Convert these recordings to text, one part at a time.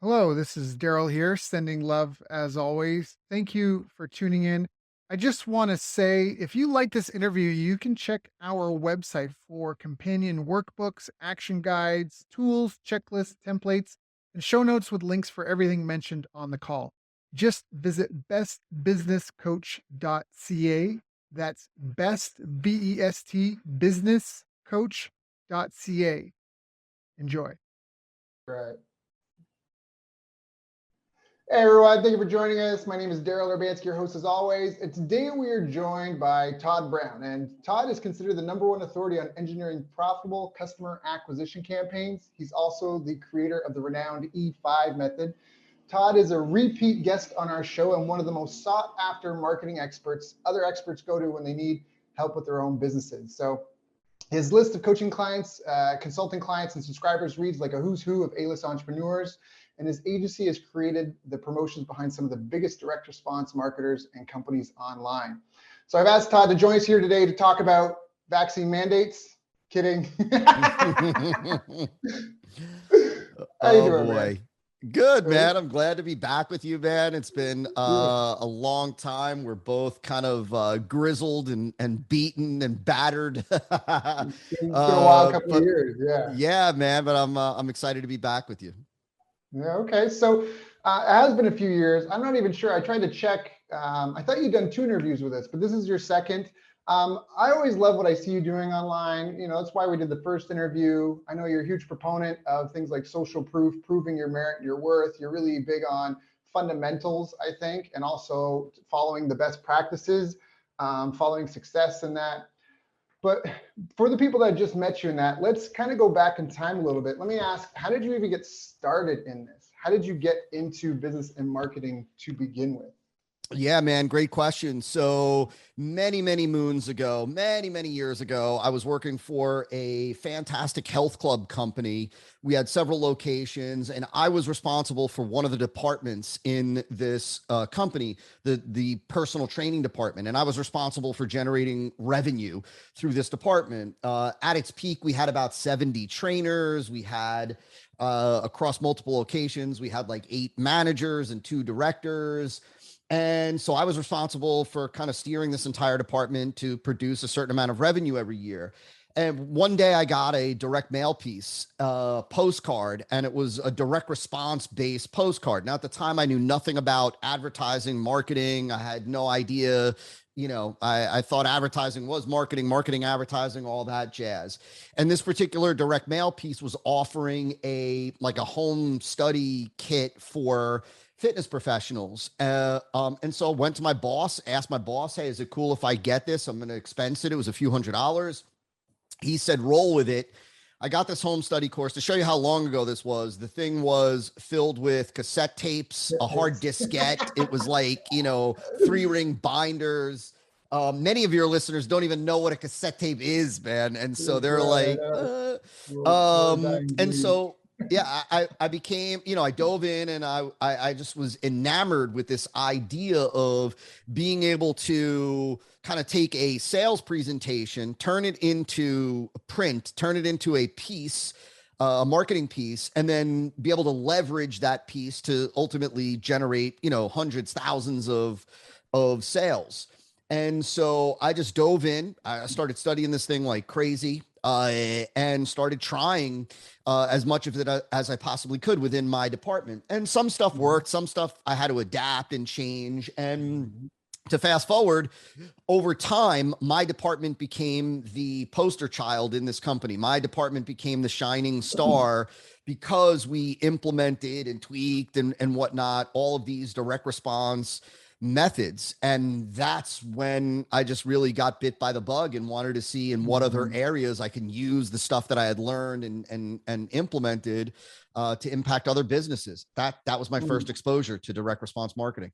Hello, this is Daryl here, sending love as always. Thank you for tuning in. I just want to say if you like this interview, you can check our website for companion workbooks, action guides, tools, checklists, templates, and show notes with links for everything mentioned on the call. Just visit bestbusinesscoach.ca. That's best, B-E-S-T, businesscoach.ca. Enjoy. Right. Hey everyone, thank you for joining us. My name is Daryl Urbanski, your host as always. And today we are joined by Todd Brown. And Todd is considered the #1 authority on engineering profitable customer acquisition campaigns. He's also the creator of the renowned E5 method. Todd is a repeat guest on our show and one of the most sought after marketing experts other experts go to when they need help with their own businesses. So his list of coaching clients, consulting clients, and subscribers reads like a who's who of A-list entrepreneurs. And his agency has created the promotions behind some of the biggest direct response marketers and companies online. So I've asked Todd to join us here today to talk about vaccine mandates. Kidding. How you Oh doing, boy. man? Good, man. I'm glad to be back with you, man. It's been Yeah. a long time. We're both kind of grizzled and beaten and battered. It's been a wild couple of But years. Yeah. yeah, man, but I'm excited to be back with you. Yeah. Okay. So it has been a few years. I'm not even sure. I tried to check. I thought you'd done 2 interviews with us, but this is your second. I always love what I see you doing online. You know, that's why we did the first interview. I know you're a huge proponent of things like social proof, proving your merit and your worth. You're really big on fundamentals, I think, and also following the best practices, following success in that. But for the people that just met you in that, let's kind of go back in time a little bit. Let me ask, how did you even get started in this? How did you get into business and marketing to begin with? Yeah, man, great question. So many moons ago, many years ago, I was working for a fantastic health club company. We had several locations, and I was responsible for one of the departments in this company, the personal training department. And I was responsible for generating revenue through this department. At its peak, we had about 70 trainers. We had across multiple locations, we had like 8 managers and 2 directors. And so I was responsible for kind of steering this entire department to produce a certain amount of revenue every year. And one day I got a direct mail piece, postcard, and it was a direct response based postcard. Now, at the time, I knew nothing about advertising, marketing. I had no idea. I thought advertising was marketing, advertising, all that jazz. And this particular direct mail piece was offering like a home study kit for fitness professionals. And so I went to my boss, asked my boss, hey, is it cool if I get this? I'm going to expense it. It was a few $100s. He said, roll with it. I got this home study course. To show you how long ago this was, the thing was filled with cassette tapes, a hard diskette. It was like, 3-ring binders. Many of your listeners don't even know what a cassette tape is, man. And so they're like, and so yeah, I became, I dove in and I just was enamored with this idea of being able to kind of take a sales presentation, turn it into print, turn it into a piece, a marketing piece, and then be able to leverage that piece to ultimately generate, hundreds, thousands of sales. And so I just dove in. I started studying this thing like crazy, and started trying as much of it as I possibly could within my department. And some stuff worked, some stuff I had to adapt and change. And to fast forward, over time, my department became the poster child in this company. My department became the shining star because we implemented and tweaked and whatnot, all of these direct response methods. And that's when I just really got bit by the bug and wanted to see in what other areas I can use the stuff that I had learned and implemented to impact other businesses. That was my first exposure to direct response marketing.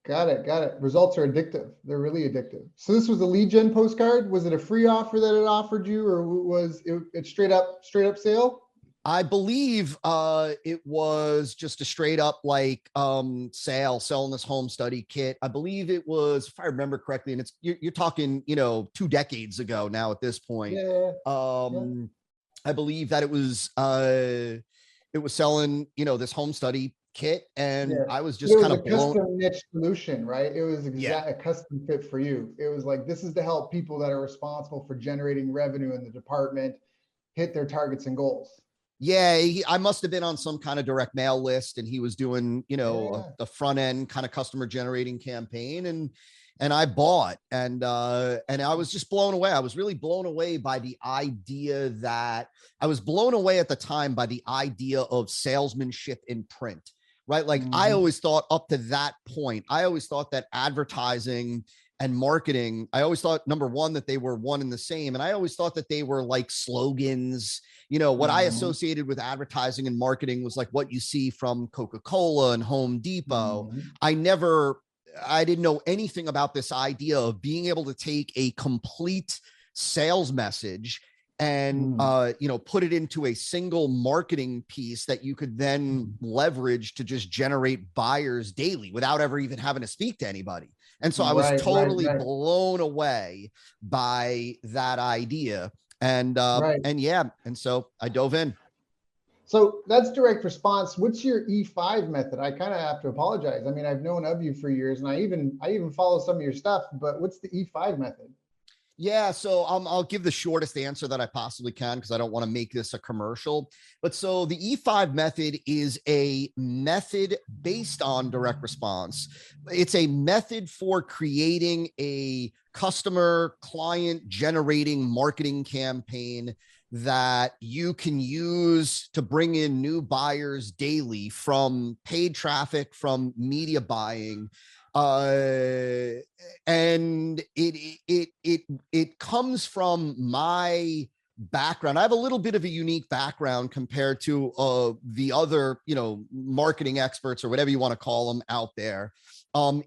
Got it. Results are addictive. They're really addictive. So this was a lead gen postcard. Was it a free offer that it offered you, or was it straight up sale? I believe it was just a straight up like selling this home study kit. I believe it was, if I remember correctly, and you're talking 2 decades ago now at this point. Yeah. I believe that it was it was selling, this home study kit. And Yeah. I was But it just was kind a of blown. custom niche solution, right? It was Yeah. a custom fit for you. It was like, this is to help people that are responsible for generating revenue in the department hit their targets and goals. Yeah, I must have been on some kind of direct mail list, and he was doing, Yeah. the front end kind of customer generating campaign, and I bought, and I was just blown away. I was really blown away by the idea that I was blown away at the time by the idea of salesmanship in print, right? Like I Mhm. always thought up to that point, I always thought that advertising and marketing, I always thought number one, that they were one and the same. And I always thought that they were like slogans. What I Mhm. associated with advertising and marketing was like what you see from Coca-Cola and Home Depot. Mhm. I didn't know anything about this idea of being able to take a complete sales message and Mhm. put it into a single marketing piece that you could then leverage to just generate buyers daily without ever even having to speak to anybody. And so I was Right, right, totally right, blown away by that idea. right. And yeah, and so I dove in. So that's direct response. What's your E5 method? I kind of have to apologize. I mean, I've known of you for years, and I even follow some of your stuff. But what's the E5 method? Yeah, so I'll give the shortest answer that I possibly can because I don't want to make this a commercial. But so the E5 method is a method based on direct response. It's a method for creating a customer client generating marketing campaign that you can use to bring in new buyers daily from paid traffic, from media buying, uh and it comes from my background. I have a little bit of a unique background compared to the other marketing experts or whatever you want to call them out there,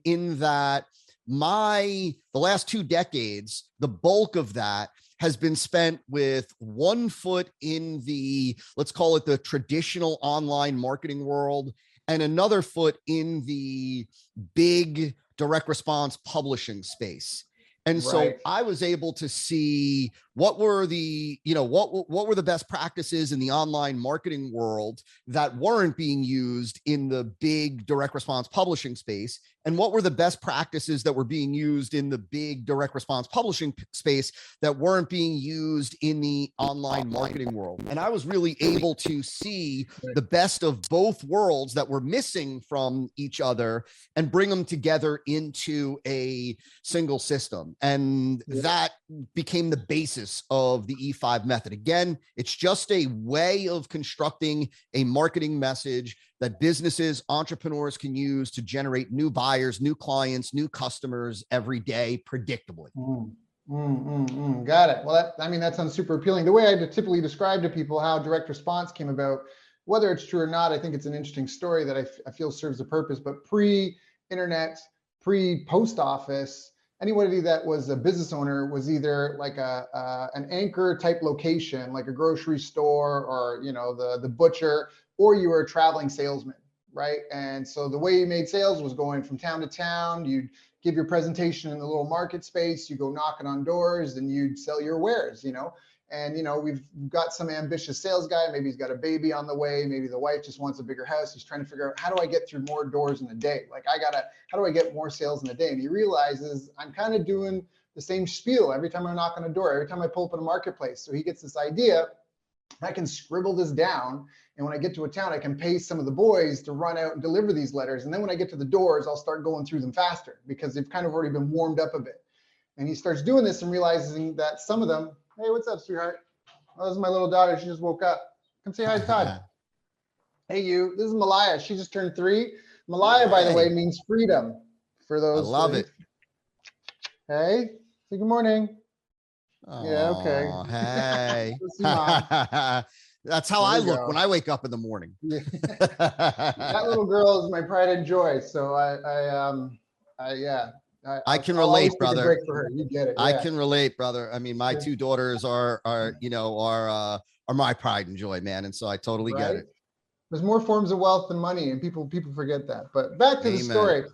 in that the last 2 decades, the bulk of that has been spent with one foot in the, let's call it, the traditional online marketing world, and another foot in the big direct response publishing space. And so Right. I was able to see what were the, what were the best practices in the online marketing world that weren't being used in the big direct response publishing space, and what were the best practices that were being used in the big direct response publishing space that weren't being used in the online marketing world. And I was really able to see Right. the best of both worlds that were missing from each other and bring them together into a single system. And that became the basis of the E5 method. Again, it's just a way of constructing a marketing message that businesses, entrepreneurs can use to generate new buyers, new clients, new customers every day predictably. Got it. Well, I mean, that sounds super appealing. The way I typically describe to people how direct response came about, whether it's true or not, I think it's an interesting story that I feel serves a purpose. But pre-internet, pre-post office, anybody that was a business owner was either like an anchor type location, like a grocery store or the butcher, or you were a traveling salesman, right? And so the way you made sales was going from town to town. You'd give your presentation in the little market space, you go knocking on doors and you'd sell your wares, and we've got some ambitious sales guy, maybe he's got a baby on the way, maybe the wife just wants a bigger house, he's trying to figure out, how do I get through more doors in a day? Like, how do I get more sales in a day? And he realizes, I'm kind of doing the same spiel every time I knock on a door, every time I pull up in a marketplace. So he gets this idea, I can scribble this down, and when I get to a town, I can pay some of the boys to run out and deliver these letters. And then when I get to the doors, I'll start going through them faster because they've kind of already been warmed up a bit. And he starts doing this and realizing that some of them, hey, what's up, sweetheart? Oh, this is my little daughter. She just woke up. Come say hi to Todd. Hey, you. This is Malaya. She just turned 3. Malaya, by the way, Hey, means freedom. For I those. love it. Hey, say good morning. Yeah, okay. Oh, hey. Let's see, mom. That's how There I we look go. when I wake up in the morning. Yeah. That little girl is my pride and joy. So yeah, I can I'll always relate, take a brother. break for her. You get it. I Yeah. can relate, brother. I mean, my Yeah. 2 daughters are my pride and joy, man. And so I totally get Right. it. There's more forms of wealth than money, and people forget that. But back to the Amen. story.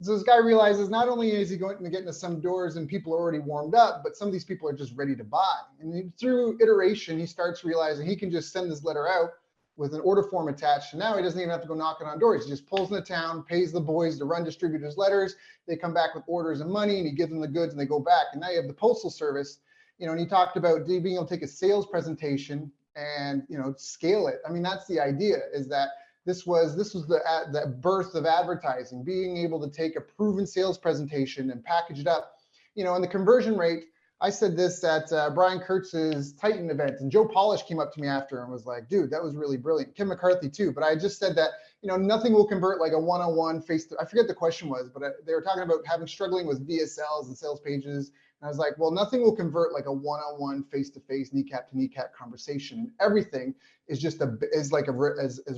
So this guy realizes not only is he going to get into some doors and people are already warmed up, but some of these people are just ready to buy. And through iteration, he starts realizing he can just send this letter out. with an order form attached. And now he doesn't even have to go knocking on doors. He just pulls into town, pays the boys to run distributors' letters. They come back with orders and money, and he gives them the goods and they go back. And now you have the postal service, and he talked about being able to take a sales presentation and, scale it. I mean, that's the idea, is that this was the birth of advertising, being able to take a proven sales presentation and package it up, and the conversion rate. I said this at Brian Kurtz's Titan event, and Joe Polish came up to me after and was like, dude, that was really brilliant. Kim McCarthy too. But I just said that, nothing will convert like a one-on-one I forget the question was, but they were talking about struggling with VSLs and sales pages. And I was like, well, nothing will convert like a one-on-one, face-to-face, kneecap to kneecap conversation. Everything is just a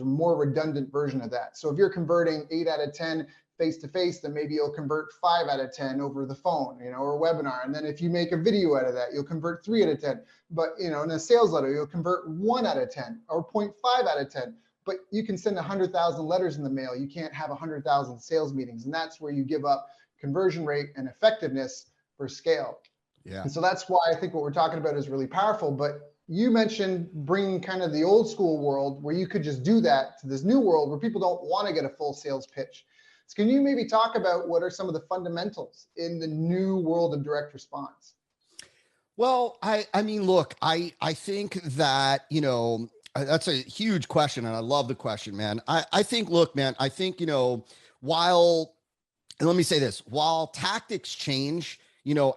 more redundant version of that. So if you're converting 8 out of 10 face-to-face, then maybe you'll convert 5 out of 10 over the phone, or a webinar. And then if you make a video out of that, you'll convert 3 out of 10. But, in a sales letter, you'll convert 1 out of 10 or 0.5 out of 10. But you can send 100,000 letters in the mail. You can't have 100,000 sales meetings. And that's where you give up conversion rate and effectiveness for scale. Yeah. And so that's why I think what we're talking about is really powerful. But you mentioned bringing kind of the old school world where you could just do that to this new world where people don't want to get a full sales pitch. So can you maybe talk about what are some of the fundamentals in the new world of direct response? Well, I mean, look, I think that, that's a huge question, and I love the question, man. I think, look, man, I think, and let me say this, while tactics change,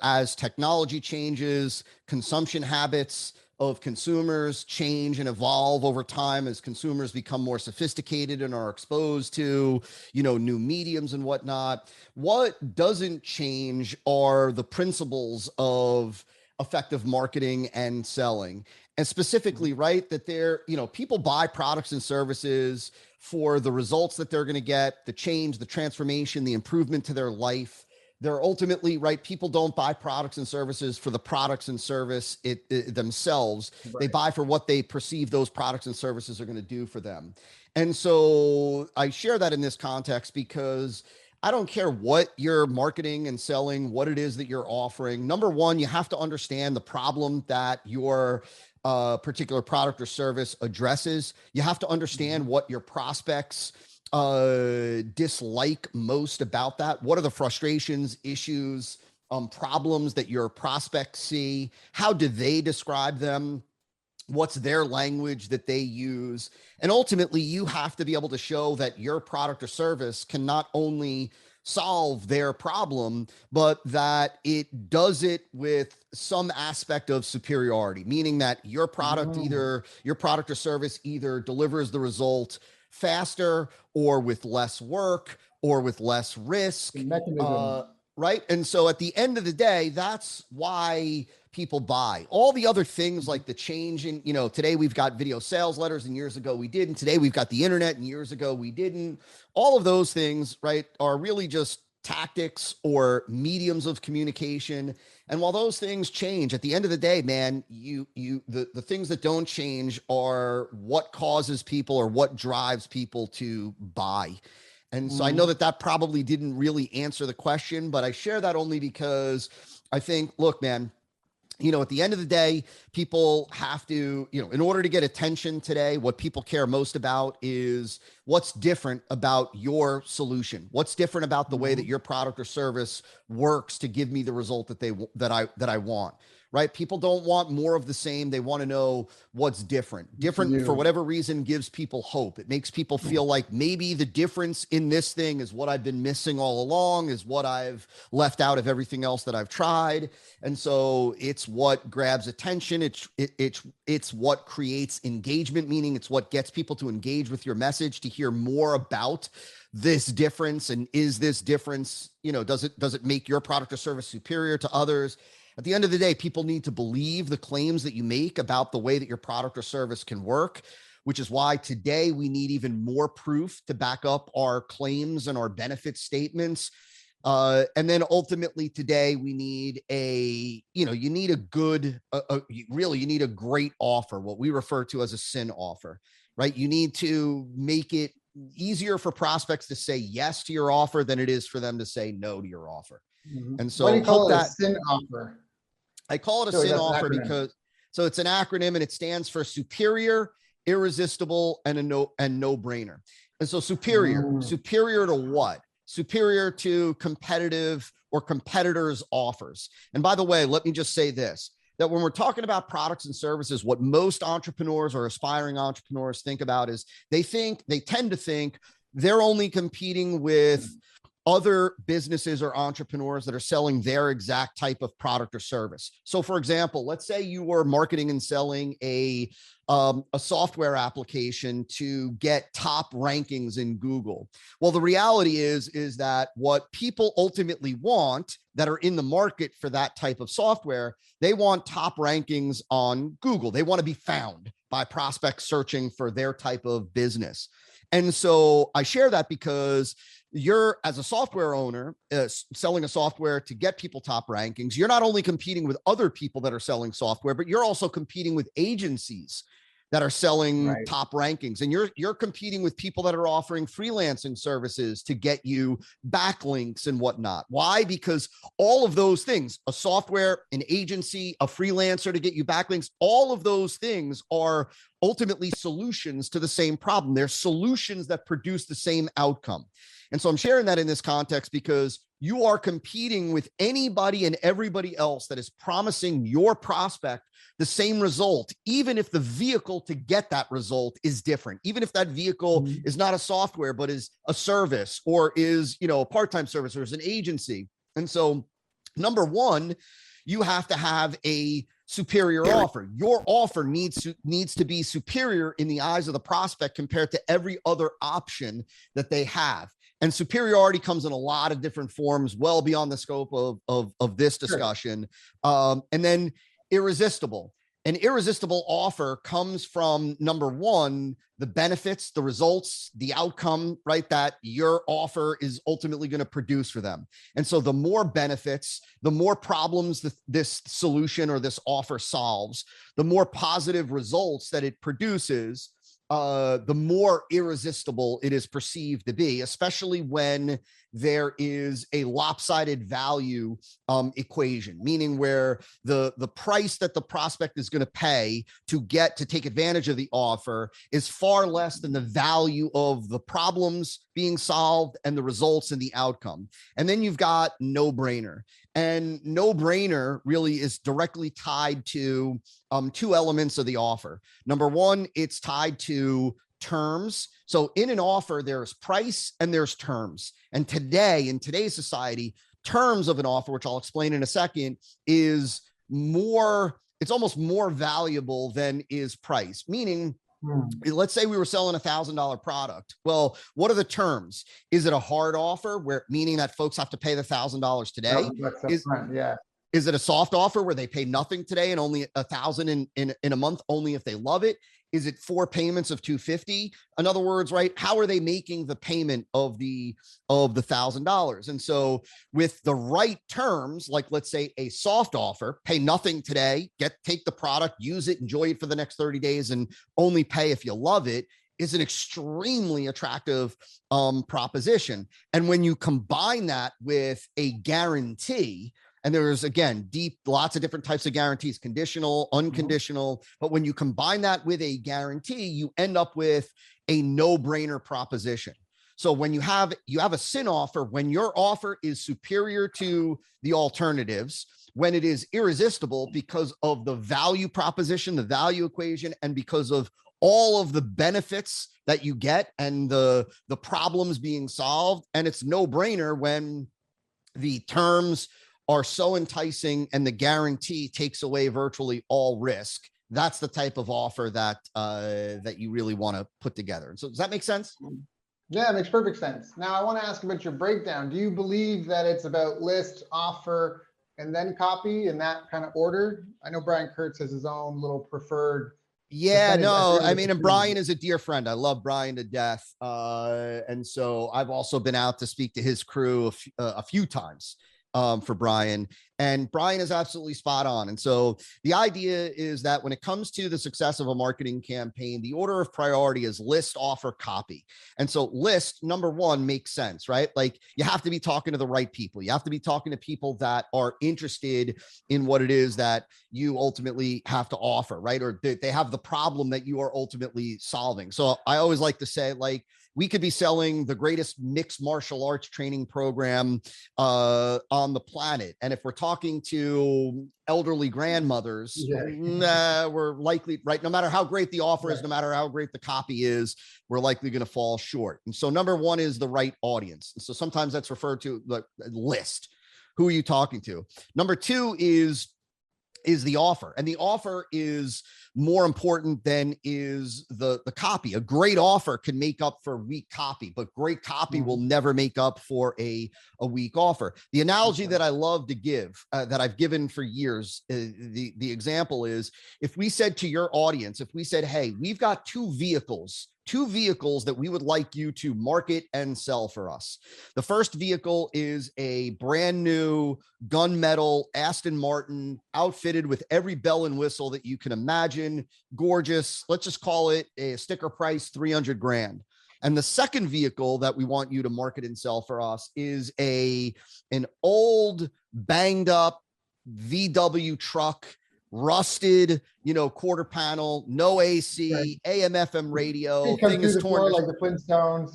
as technology changes, consumption habits of consumers change and evolve over time as consumers become more sophisticated and are exposed to, new mediums and whatnot. What doesn't change are the principles of effective marketing and selling. And specifically, right, that people buy products and services for the results that they're going to get, the change, the transformation, the improvement to their life. They're ultimately, right, people don't buy products and services for the products and service themselves. Right. They buy for what they perceive those products and services are going to do for them. And so I share that in this context because I don't care what you're marketing and selling, what it is that you're offering. Number one, you have to understand the problem that your particular product or service addresses. You have to understand what your prospects dislike most about that. What are the frustrations, issues, problems that your prospects see? How do they describe them? What's their language that they use? And ultimately, you have to be able to show that your product or service can not only solve their problem, but that it does it with some aspect of superiority, meaning that your product or service either delivers the result faster or with less work or with less risk, right? And so at the end of the day, that's why people buy. All the other things like the change in, today we've got video sales letters and years ago we didn't. Today we've got the internet and years ago we didn't. All of those things, right, are really just tactics or mediums of communication. And while those things change, at the end of the day, man, the things that don't change are what causes people or what drives people to buy. And so I know that probably didn't really answer the question, but I share that only because I think, look, man, at the end of the day, people have to, in order to get attention today, what people care most about is what's different about your solution. What's different about the way that your product or service works to give me the result that I want. Right? People don't want more of the same. They want to know what's different. Different for whatever reason gives people hope. It makes people feel like maybe the difference in this thing is what I've been missing all along, is what I've left out of everything else that I've tried. And so it's what grabs attention. It's what creates engagement, meaning it's what gets people to engage with your message, to hear more about this difference. And is this difference, does it make your product or service superior to others? At the end of the day, people need to believe the claims that you make about the way that your product or service can work, which is why today we need even more proof to back up our claims and our benefit statements. And then ultimately today we need you need a great offer, what we refer to as a SIN offer, right? You need to make it easier for prospects to say yes to your offer than it is for them to say no to your offer. And so why do you call it a SIN offer? I call it a SIN offer because it's an acronym and it stands for superior, irresistible, and no brainer. And so superior to what? Superior to competitive or competitors' offers. And by the way, let me just say this, that when we're talking about products and services, what most entrepreneurs or aspiring entrepreneurs think about is they tend to think they're only competing with other businesses or entrepreneurs that are selling their exact type of product or service. So for example, let's say you were marketing and selling a software application to get top rankings in Google. Well, the reality is that what people ultimately want that are in the market for that type of software, they want top rankings on Google. They want to be found by prospects searching for their type of business. And so I share that because you're, as a software owner, selling a software to get people top rankings, you're not only competing with other people that are selling software, but you're also competing with agencies that are selling top rankings. And you're competing with people that are offering freelancing services to get you backlinks and whatnot. Why? Because all of those things, a software, an agency, a freelancer to get you backlinks, all of those things are ultimately solutions to the same problem. They're solutions that produce the same outcome. And so I'm sharing that in this context because you are competing with anybody and everybody else that is promising your prospect the same result, even if the vehicle to get that result is different, even if that vehicle is not a software, but is a service or is, a part-time service or is an agency. And so number one, you have to have a superior offer. Your offer needs to be superior in the eyes of the prospect compared to every other option that they have. And superiority comes in a lot of different forms, well beyond the scope of this discussion. And then irresistible. An irresistible offer comes from, number one, the benefits, the results, the outcome, right, that your offer is ultimately going to produce for them. And so the more benefits, the more problems this solution or this offer solves, the more positive results that it produces, the more irresistible it is perceived to be, especially when there is a lopsided value equation, meaning where the price that the prospect is going to pay to take advantage of the offer is far less than the value of the problems being solved and the results and the outcome. And then you've got no-brainer. And no-brainer really is directly tied to two elements of the offer. Number one, it's tied to terms. So in an offer, there's price and there's terms. And today, in today's society, terms of an offer, which I'll explain in a second, it's almost more valuable than is price. Meaning, let's say we were selling $1,000 product. Well, what are the terms? Is it a hard offer, meaning that folks have to pay the $1,000 today? Is it a soft offer where they pay nothing today and only $1,000 in a month, only if they love it? Is it 4 payments of $250? In other words, right? How are they making the payment of the $1,000? And so with the right terms, like let's say a soft offer, pay nothing today, take the product, use it, enjoy it for the next 30 days and only pay if you love it, is an extremely attractive proposition. And when you combine that with a guarantee, and there's, again, lots of different types of guarantees, conditional, unconditional. But when you combine that with a guarantee, you end up with a no-brainer proposition. So when you have a sin offer, when your offer is superior to the alternatives, when it is irresistible because of the value proposition, the value equation, and because of all of the benefits that you get and the problems being solved, and it's no-brainer when the terms are so enticing and the guarantee takes away virtually all risk. That's the type of offer that you really want to put together. So does that make sense? Yeah, it makes perfect sense. Now I want to ask about your breakdown. Do you believe that it's about list, offer, and then copy in that kind of order? I know Brian Kurtz has his own little preferred. Yeah, no, I mean, and Brian is a dear friend. I love Brian to death. And so I've also been out to speak to his crew a few times. for Brian. And Brian is absolutely spot on. And so the idea is that when it comes to the success of a marketing campaign, the order of priority is list, offer, copy. And so list, number one, makes sense, right? Like you have to be talking to the right people. You have to be talking to people that are interested in what it is that you ultimately have to offer, right? Or they have the problem that you are ultimately solving. So I always like to say, like, we could be selling the greatest mixed martial arts training program on the planet. And if we're talking to elderly grandmothers, we're likely, right, no matter how great the offer is, no matter how great the copy is, we're likely going to fall short. And so number one is the right audience. And so sometimes that's referred to the list. Who are you talking to? Number two is the offer. And the offer is more important than is the copy. A great offer can make up for weak copy, but great copy will never make up for a weak offer. The analogy that I love to give, that I've given for years, the example is, if we said to your audience, if we said, hey, we've got two vehicles that we would like you to market and sell for us. The first vehicle is a brand new gunmetal Aston Martin, outfitted with every bell and whistle that you can imagine, gorgeous. Let's just call it a sticker price, 300 grand. And the second vehicle that we want you to market and sell for us is an old, banged up VW truck, rusted, quarter panel, no AC, right. AM, FM radio. Thing is torn like the Flintstones.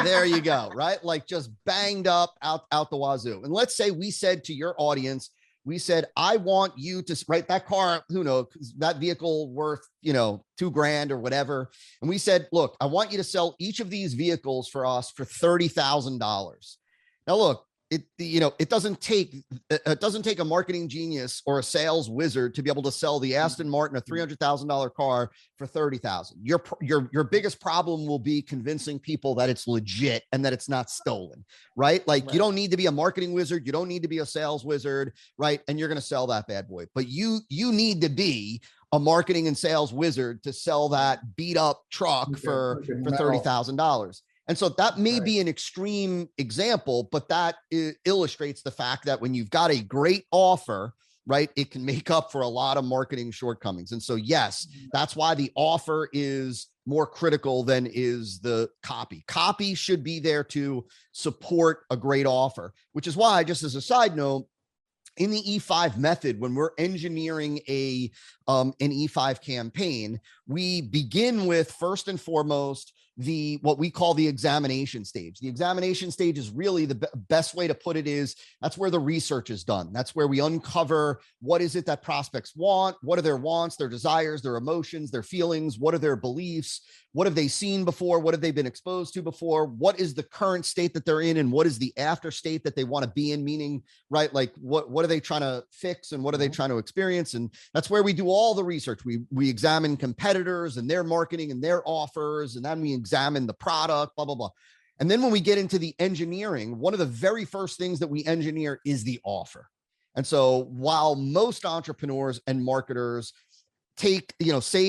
There you go, right? Like just banged up out the wazoo. And let's say we said to your audience, we said, I want you to write that car, who knows, that vehicle worth, $2 grand or whatever. And we said, look, I want you to sell each of these vehicles for us for $30,000. Now, look, it doesn't take a marketing genius or a sales wizard to be able to sell the Aston Martin, a $300,000 car, for $30,000. Your biggest problem will be convincing people that it's legit and that it's not stolen, right? Like, you don't need to be a marketing wizard, you don't need to be a sales wizard, right? And you're going to sell that bad boy. But you need to be a marketing and sales wizard to sell that beat up truck for $30,000. And so that may be an extreme example, but that illustrates the fact that when you've got a great offer, right, it can make up for a lot of marketing shortcomings. And so, yes, that's why the offer is more critical than is the copy. Copy should be there to support a great offer, which is why, just as a side note, in the E5 method, when we're engineering an E5 campaign, we begin with, first and foremost, what we call the examination stage. The examination stage is really the best way to put it is, that's where the research is done. That's where we uncover what is it that prospects want, what are their wants, their desires, their emotions, their feelings, what are their beliefs, what have they seen before, what have they been exposed to before, what is the current state that they're in, and what is the after state that they want to be in, meaning, right, like what are they trying to fix and what are they trying to experience. And that's where we do all the research. We examine competitors and their marketing and their offers, and then we examine the product, blah, blah, blah. And then when we get into the engineering, one of the very first things that we engineer is the offer. And so while most entrepreneurs and marketers save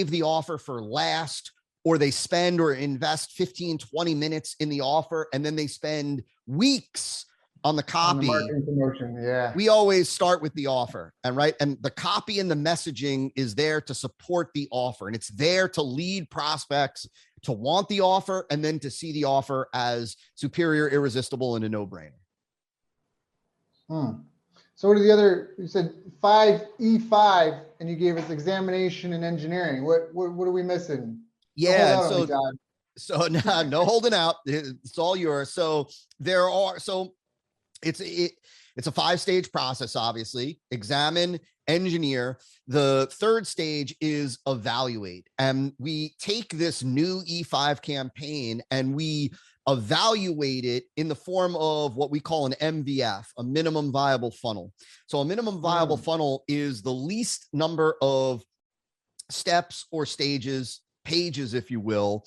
the offer for last, or they spend or invest 15, 20 minutes in the offer, and then they spend weeks on the copy, on the marketing promotion, we always start with the offer. And the copy and the messaging is there to support the offer, and it's there to lead prospects to want the offer and then to see the offer as superior, irresistible, and a no-brainer. So what are the other, you said E5, and you gave us examination and engineering. What are we missing? Yeah. So no holding out. It's all yours. So it's a 5-stage process, obviously. Examine, engineer. The third stage is evaluate. And we take this new E5 campaign and we evaluate it in the form of what we call an MVF, a minimum viable funnel. So a minimum viable funnel is the least number of steps or stages, pages, if you will,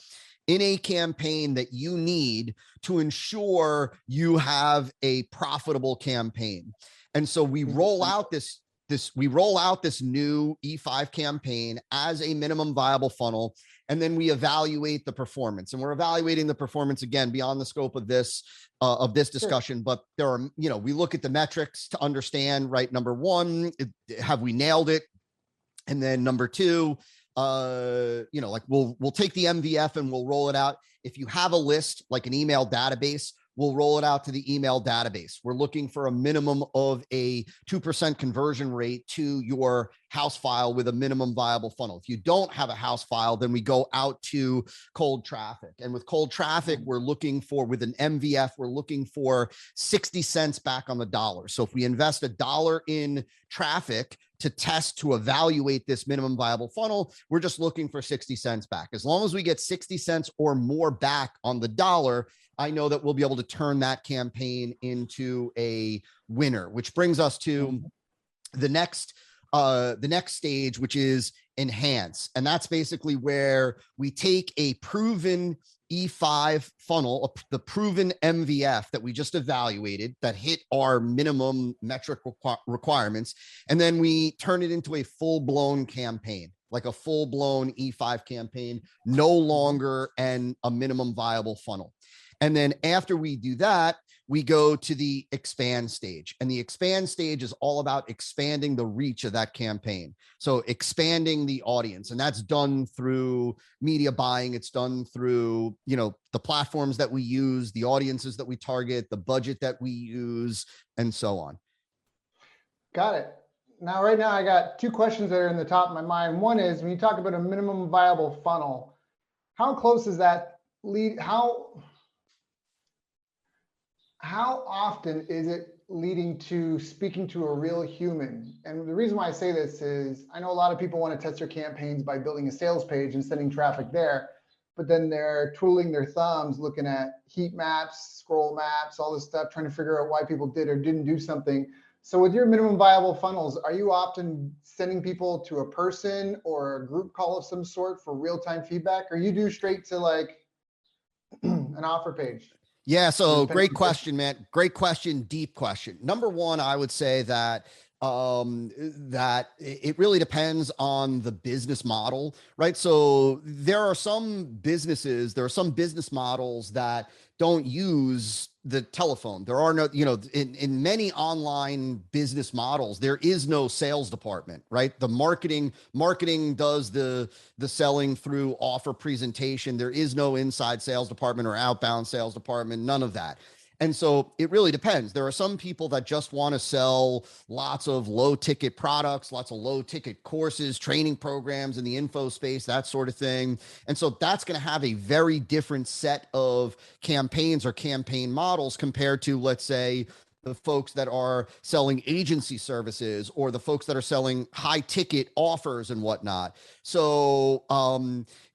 in a campaign that you need to ensure you have a profitable campaign. And so we roll out this we roll out this new E5 campaign as a minimum viable funnel, and then we evaluate the performance. And we're evaluating the performance again beyond the scope of this discussion, but there are, we look at the metrics to understand, right? Number one, have we nailed it? And then number two, like we'll take the MVF and we'll roll it out. If you have a list, like an email database, we'll roll it out to the email database. We're looking for a minimum of a 2% conversion rate to your house file with a minimum viable funnel. If you don't have a house file, then we go out to cold traffic. And with cold traffic, we're looking for, with an MVF, we're looking for 60 cents back on the dollar. So if we invest $1 in traffic to test, to evaluate this minimum viable funnel, we're just looking for 60 cents back. As long as we get 60 cents or more back on the dollar, I know that we'll be able to turn that campaign into a winner, which brings us to the next stage, which is enhance. And that's basically where we take a proven E5 funnel, the proven MVF that we just evaluated that hit our minimum metric requirements, and then we turn it into a full-blown campaign, like a full-blown E5 campaign, no longer a minimum viable funnel. And then after we do that, we go to the expand stage. And the expand stage is all about expanding the reach of that campaign. So expanding the audience. And that's done through media buying. It's done through, the platforms that we use, the audiences that we target, the budget that we use, and so on. Got it. Now, right now, I got two questions that are in the top of my mind. One is, when you talk about a minimum viable funnel, how close is that lead? How often is it leading to speaking to a real human? And the reason why I say this is, I know a lot of people want to test their campaigns by building a sales page and sending traffic there, but then they're twiddling their thumbs, looking at heat maps, scroll maps, all this stuff, trying to figure out why people did or didn't do something. So with your minimum viable funnels, are you often sending people to a person or a group call of some sort for real-time feedback, or you do straight to like an offer page? Yeah. So great question, man. Great question. Deep question. Number one, I would say that it really depends on the business model, right? So there are some business models that don't use the telephone. There are no, in many online business models, there is no sales department, right? The marketing does the selling through offer presentation. There is no inside sales department or outbound sales department, none of that. And so it really depends. There are some people that just want to sell lots of low ticket products, lots of low ticket courses, training programs in the info space, that sort of thing. And so that's going to have a very different set of campaigns or campaign models compared to, let's say, the folks that are selling agency services or the folks that are selling high ticket offers and whatnot. So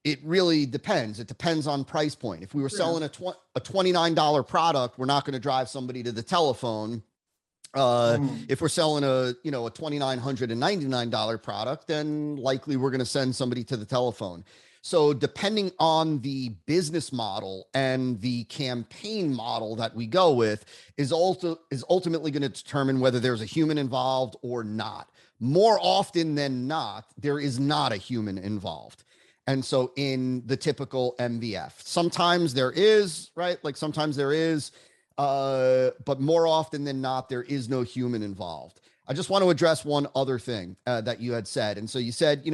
it really depends. It depends on price point. If we were selling a $29 product, we're not going to drive somebody to the telephone. If we're selling a $2,999 product, then likely we're going to send somebody to the telephone. So depending on the business model and the campaign model that we go with is ultimately going to determine whether there's a human involved or not. More often than not, there is not a human involved. And so in the typical MVF, sometimes there is, right? Like sometimes there is, but more often than not, there is no human involved. I just want to address one other thing that you had said. And so you said,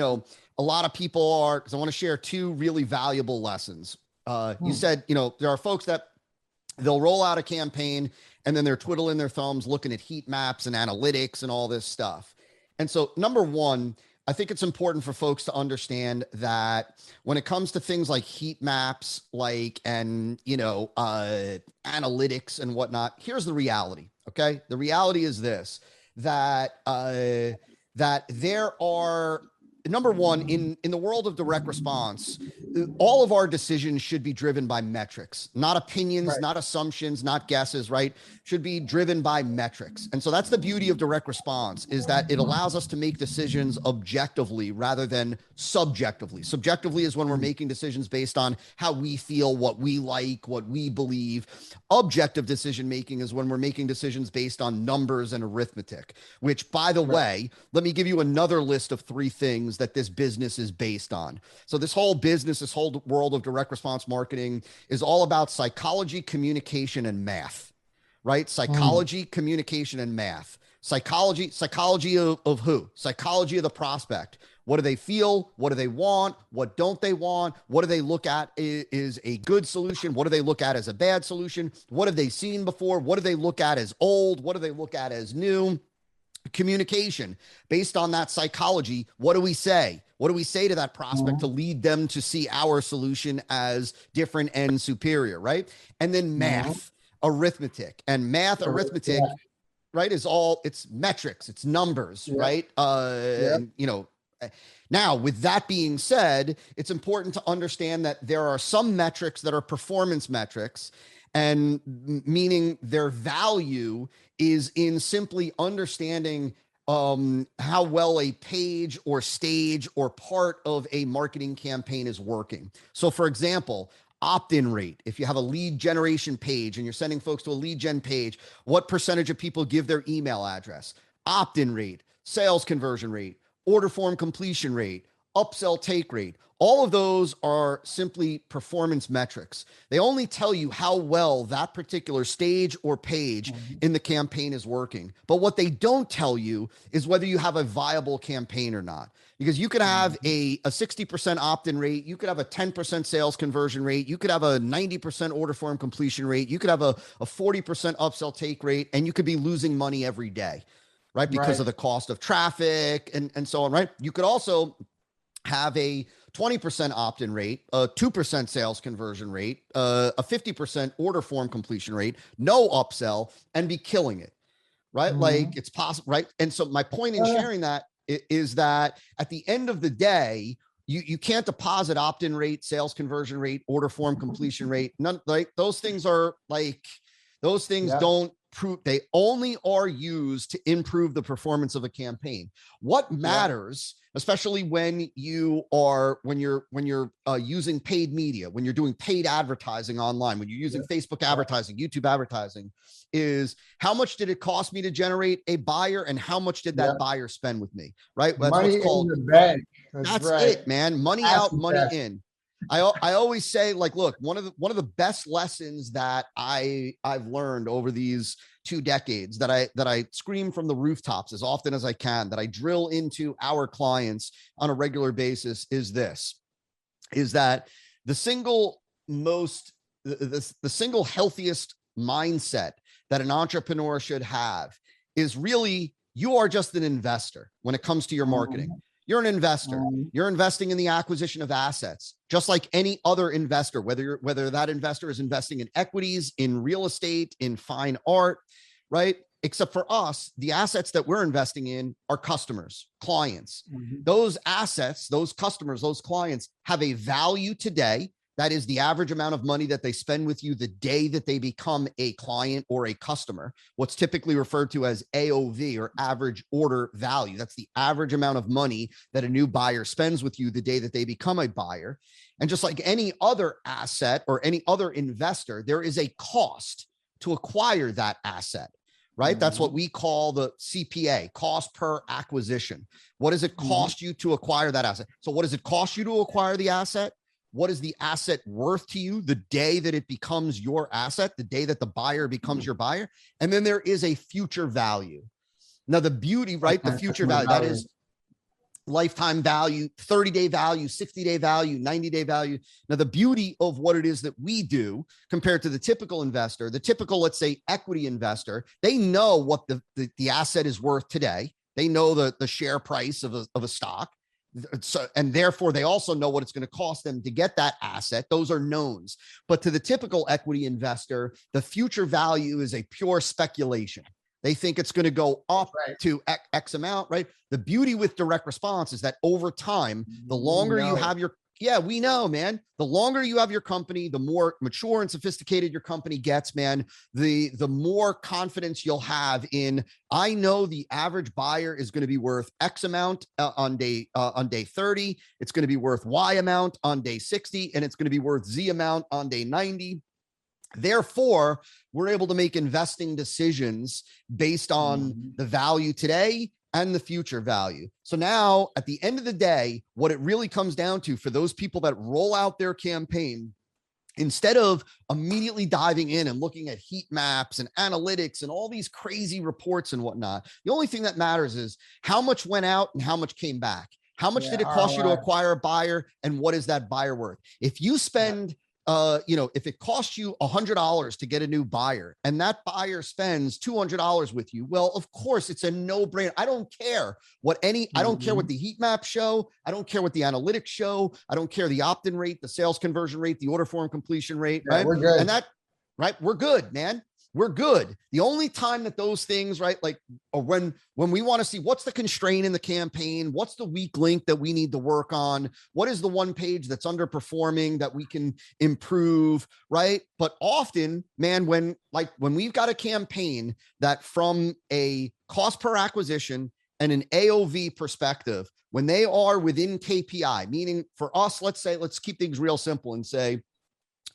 a lot of people are, because I want to share two really valuable lessons. You said, there are folks that they'll roll out a campaign and then they're twiddling their thumbs, looking at heat maps and analytics and all this stuff. And so number one, I think it's important for folks to understand that when it comes to things like heat maps, analytics and whatnot, here's the reality. Okay. The reality is this, that there are number one, in the world of direct response, all of our decisions should be driven by metrics, not opinions, Right. not assumptions, not guesses, right? Should be driven by metrics. And so that's the beauty of direct response, is that it allows us to make decisions objectively rather than subjectively. Subjectively is when we're making decisions based on how we feel, what we like, what we believe. Objective decision making is when we're making decisions based on numbers and arithmetic, which, by the way, let me give you another list of 3 things that this business is based on. So this whole business, this whole world of direct response marketing is all about psychology, communication, and math, right? Psychology, communication, and math. Psychology of who? Psychology of the prospect. What do they feel? What do they want? What don't they want? What do they look at is a good solution? What do they look at as a bad solution? What have they seen before? What do they look at as old? What do they look at as new? Communication. Based on that psychology, what do we say? What do we say to that prospect to lead them to see our solution as different and superior, right? And then math, arithmetic, and math, arithmetic, right, is all, it's metrics, it's numbers, right? And, you know, now, with that being said, it's important to understand that there are some metrics that are performance metrics, and meaning their value is in simply understanding how well a page or stage or part of a marketing campaign is working. So, for example, opt-in rate. If you have a lead generation page and you're sending folks to a lead gen page, what percentage of people give their email address? Opt-in rate, sales conversion rate, order form completion rate, upsell take rate. All of those are simply performance metrics. They only tell you how well that particular stage or page in the campaign is working. But what they don't tell you is whether you have a viable campaign or not. Because you could have a 60% opt-in rate, you could have a 10% sales conversion rate, you could have a 90% order form completion rate, you could have a 40% upsell take rate, and you could be losing money every day, right? Because of the cost of traffic and so on, right? You could also have a 20% opt-in rate, a 2% sales conversion rate, a 50% order form completion rate, no upsell, and be killing it, right? Like, it's possible, right? And so my point in sharing that is that at the end of the day, you can't deposit opt-in rate, sales conversion rate, order form completion rate. None, like, those things are like, those things don't prove, they only are used to improve the performance of a campaign. What matters, especially when you're using paid media, when you're doing paid advertising online, when you're using Facebook advertising, YouTube advertising, is how much did it cost me to generate a buyer, and how much did that buyer spend with me, right? That's money what's called in the bank. That's it, man. Money out, money in. I always say, like, look, one of the best lessons that I've learned over these 2 decades, that I scream from the rooftops as often as I can, that I drill into our clients on a regular basis, is that the single healthiest mindset that an entrepreneur should have is really, you are just an investor when it comes to your marketing. You're an investor. You're investing in the acquisition of assets, just like any other investor, whether that investor is investing in equities, in real estate, in fine art, right? Except for us, the assets that we're investing in are customers, clients. Those assets, those customers, those clients have a value today. That is the average amount of money that they spend with you the day that they become a client or a customer, what's typically referred to as AOV, or average order value. That's the average amount of money that a new buyer spends with you the day that they become a buyer. And just like any other asset or any other investor, there is a cost to acquire that asset, right? That's what we call the CPA, cost per acquisition. What does it cost you to acquire that asset? So what does it cost you to acquire the asset? What is the asset worth to you the day that it becomes your asset, the day that the buyer becomes your buyer? And then there is a future value. Now, the beauty, right? The future value, that is lifetime value, 30-day value, 60-day value, 90-day value. Now, the beauty of what it is that we do compared to the typical investor, the typical, let's say, equity investor, they know what the asset is worth today. They know the share price of a stock. So, and therefore they also know what it's going to cost them to get that asset. Those are knowns. But to the typical equity investor, the future value is a pure speculation. They think it's going to go up Right. to X amount, right? The beauty with direct response is that over time, the longer you have your, yeah, we know, man, the longer you have your company, the more mature and sophisticated your company gets, man, the more confidence you'll have in, I know the average buyer is going to be worth X amount on day 30. It's going to be worth Y amount on day 60, and it's going to be worth Z amount on day 90. Therefore, we're able to make investing decisions based on the value today and the future value. So now at the end of the day, what it really comes down to for those people that roll out their campaign, instead of immediately diving in and looking at heat maps and analytics and all these crazy reports and whatnot, the only thing that matters is how much went out and how much came back. How much did it cost you to acquire a buyer, and what is that buyer worth? If you spend if it costs you $100 to get a new buyer and that buyer spends $200 with you, well, of course it's a no-brainer. I don't care what I don't care what the heat map show. I don't care what the analytics show. I don't care the opt-in rate, the sales conversion rate, the order form completion rate, right? We're good. And that, right? We're good, man. We're good. The only time that those things, right, like when we want to see what's the constraint in the campaign, what's the weak link that we need to work on, what is the one page that's underperforming that we can improve, right? But often, man, when we've got a campaign that from a cost per acquisition and an AOV perspective, when they are within KPI, meaning for us, let's keep things real simple and say,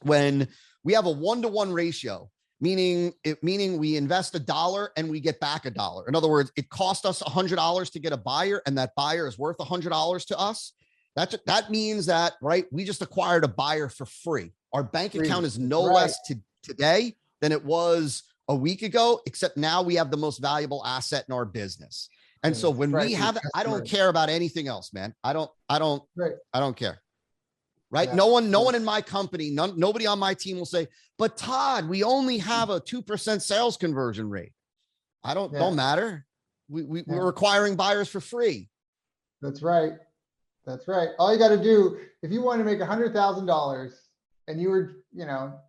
when we have a 1-to-1 ratio, meaning we invest $1 and we get back $1. In other words, it cost us $100 to get a buyer, and that buyer is worth $100 to us. That means that, right, we just acquired a buyer for free. Our bank account is no less today than it was a week ago, except now we have the most valuable asset in our business. And so when we have, I don't care about anything else, man. I don't care. Right. Yeah. No one in my company, nobody on my team will say, but Todd, we only have a 2% sales conversion rate. Don't matter. We're acquiring buyers for free. That's right. That's right. All you got to do, if you want to make $100,000 and you were,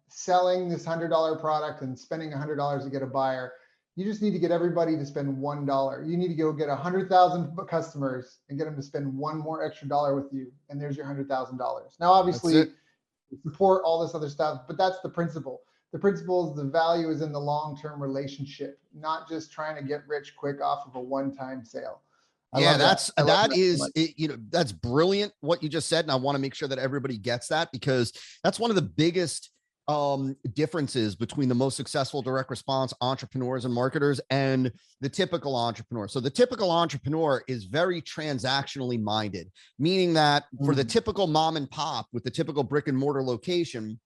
selling this $100 product and spending $100 to get a buyer, you just need to get everybody to spend $1. You need to go get 100,000 customers and get them to spend one more extra dollar with you. And there's your $100,000. Now, obviously, support all this other stuff, but that's the principle. The principle is the value is in the long-term relationship, not just trying to get rich quick off of a one-time sale. That's brilliant what you just said. And I want to make sure that everybody gets that, because that's one of the biggest differences between the most successful direct response entrepreneurs and marketers and the typical entrepreneur. So the typical entrepreneur is very transactionally minded, meaning that for the typical mom and pop with the typical brick and mortar location,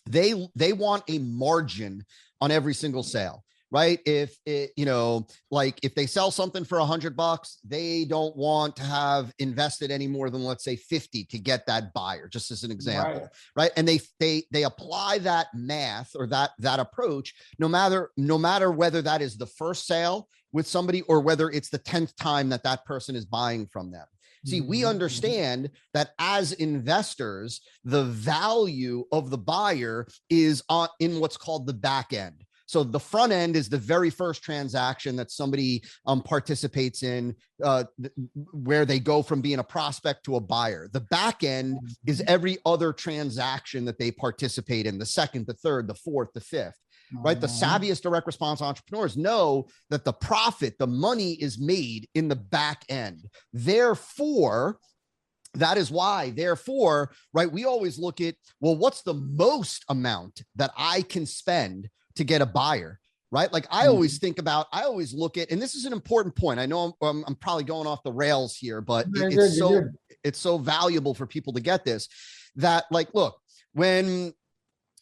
they want a margin on every single sale. Right. If if they sell something for $100, they don't want to have invested any more than, let's say, 50 to get that buyer, just as an example. Right. And they apply that math or that approach, no matter whether that is the first sale with somebody or whether it's the 10th time that person is buying from them. See, we understand that as investors, the value of the buyer is in what's called the back end. So the front end is the very first transaction that somebody participates in, where they go from being a prospect to a buyer. The back end is every other transaction that they participate in, the second, the third, the fourth, the fifth. Right. The savviest direct response entrepreneurs know that the profit, the money is made in the back end. Therefore, that is why, right, we always look at, well, what's the most amount that I can spend to get a buyer, right? Like I always look at, and this is an important point. I know I'm probably going off the rails here, but it's so valuable for people to get this, that like, look, when,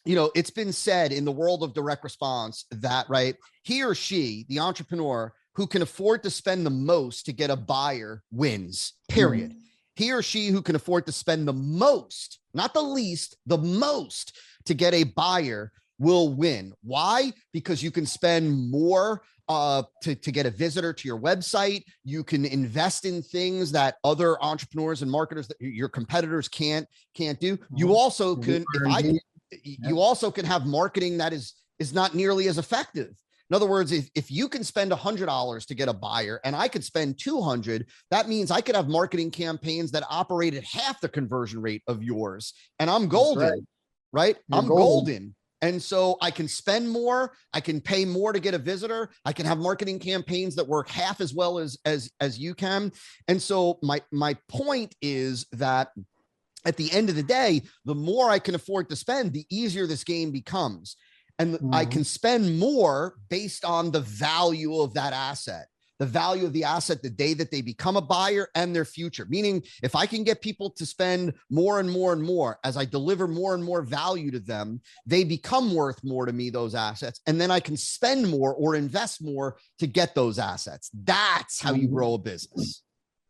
it's been said in the world of direct response that, right, he or she, the entrepreneur who can afford to spend the most to get a buyer wins, period. He or she who can afford to spend the most, not the least, the most to get a buyer will win. Why? Because you can spend more to get a visitor to your website. You can invest in things that other entrepreneurs and marketers, that your competitors can't do. You also can, you also can have marketing that is not nearly as effective. In other words, if you can spend $100 to get a buyer and I could spend 200, that means I could have marketing campaigns that operate at half the conversion rate of yours. And I'm golden, right? You're I'm golden. And so I can spend more, I can pay more to get a visitor. I can have marketing campaigns that work half as well as you can. And so my point is that at the end of the day, the more I can afford to spend, the easier this game becomes. And I can spend more based on the value of that asset, the value of the asset the day that they become a buyer and their future. Meaning, if I can get people to spend more and more and more as I deliver more and more value to them, they become worth more to me, those assets. And then I can spend more or invest more to get those assets. That's how you grow a business.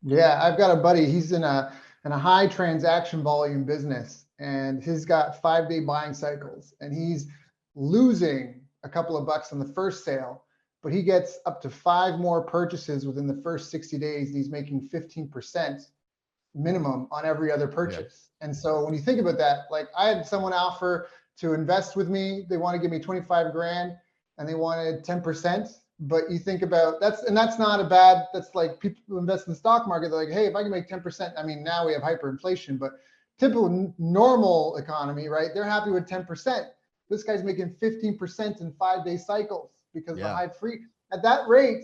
Yeah, I've got a buddy. He's in a high transaction volume business, and he's got 5-day buying cycles, and he's losing a couple of bucks on the first sale, but he gets up to 5 more purchases within the first 60 days. And he's making 15% minimum on every other purchase. Yeah. And so when you think about that, like I had someone offer to invest with me. They want to give me 25 grand and they wanted 10%. But you think about that's not a bad, that's like people who invest in the stock market. They're like, hey, if I can make 10%, I mean, now we have hyperinflation, but typical normal economy, right? They're happy with 10%. This guy's making 15% in 5-day cycles because of the high free. At that rate,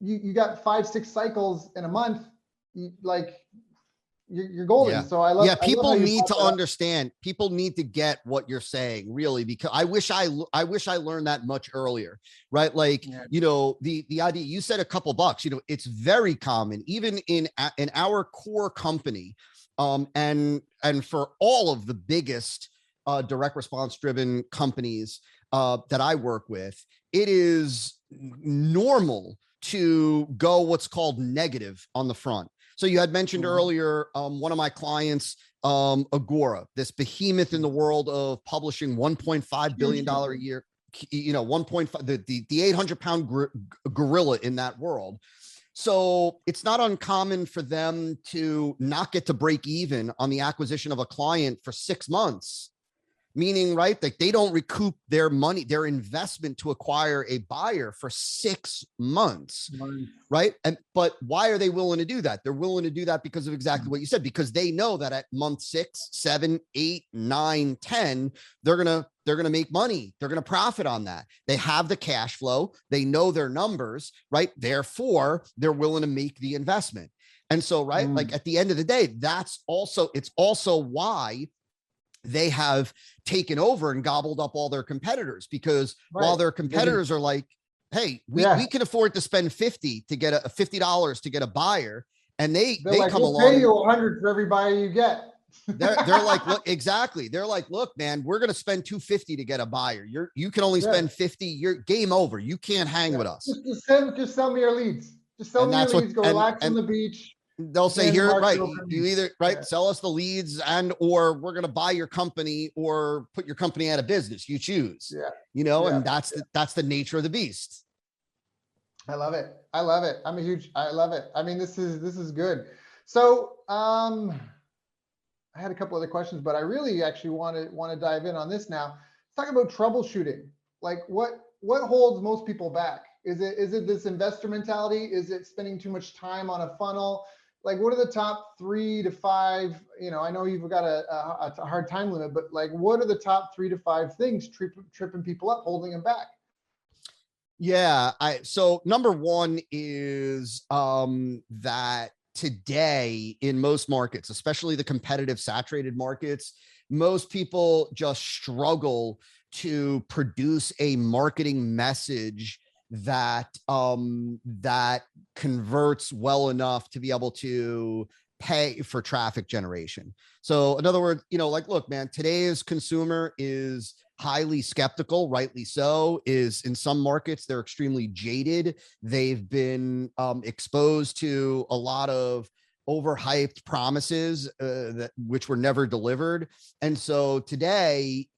you got 5-6 cycles in a month. You're golden. Yeah. So I love. Yeah, people need to understand. People need to get what you're saying, really, because I wish I learned that much earlier, right? Like, you know, the idea you said a couple bucks. You know, it's very common, even in our core company, and for all of the biggest direct response driven companies that I work with, it is normal to go what's called negative on the front. So you had mentioned earlier, one of my clients, Agora, this behemoth in the world of publishing, $1.5 billion a year, you know, 1.5, the 800-pound gorilla in that world. So it's not uncommon for them to not get to break even on the acquisition of a client for 6 months. Meaning, right, like they don't recoup their money, their investment to acquire a buyer for 6 months, right? But why are they willing to do that? They're willing to do that because of exactly what you said, because they know that at month 6, 7, 8, 9, 10, they're gonna make money. They're gonna profit on that. They have the cash flow. They know their numbers, right? Therefore, they're willing to make the investment. And so, right, like at the end of the day, it's also why they have taken over and gobbled up all their competitors, because while their competitors are like, hey, we can afford to spend $50 to get $50 to get a buyer. And they like, come along. Pay you $100 for every buyer you get. they're like, look, exactly. They're like, look, man, we're going to spend $250 to get a buyer. You can only spend 50. You're game over. You can't hang with us. Just sell me your leads. Just sell me your leads. Go relax on the beach. They'll say here, right, you either sell us the leads or we're going to buy your company or put your company out of business. You choose, and that's the nature of the beast. I love it. I love it. I love it. I mean, this is good. So, I had a couple other questions, but I really actually want to dive in on this now. Let's talk about troubleshooting. Like what holds most people back? Is it this investor mentality? Is it spending too much time on a funnel? Like, what are the top 3 to 5? You know, I know you've got a hard time limit, but like, what are the top 3 to 5 things tripping people up, holding them back? Yeah. So number one is that today in most markets, especially the competitive saturated markets, most people just struggle to produce a marketing message that converts well enough to be able to pay for traffic generation. So in other words, like, look, man, today's consumer is highly skeptical, rightly so. Is in some markets, they're extremely jaded. They've been exposed to a lot of overhyped promises which were never delivered. And so today,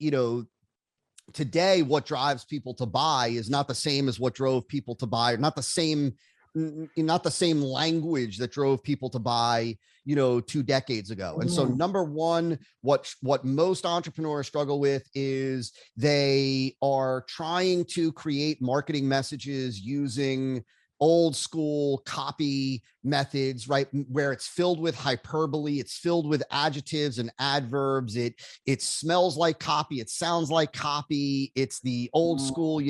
what drives people to buy is not the same as what drove people to buy, or not the same not the same language that drove people to buy, 2 decades ago. And so number one, what most entrepreneurs struggle with is they are trying to create marketing messages using old school copy methods, right? Where it's filled with hyperbole, it's filled with adjectives and adverbs. It smells like copy, it sounds like copy. It's the old school,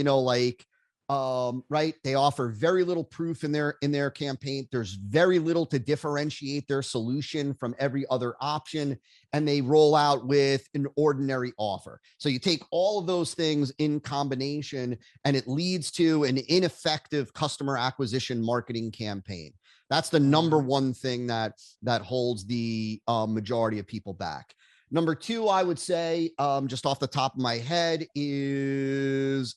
right? They offer very little proof in their campaign. There's very little to differentiate their solution from every other option, and they roll out with an ordinary offer. So you take all of those things in combination, and it leads to an ineffective customer acquisition marketing campaign. That's the number one thing that holds the majority of people back. Number two, I would say, just off the top of my head, is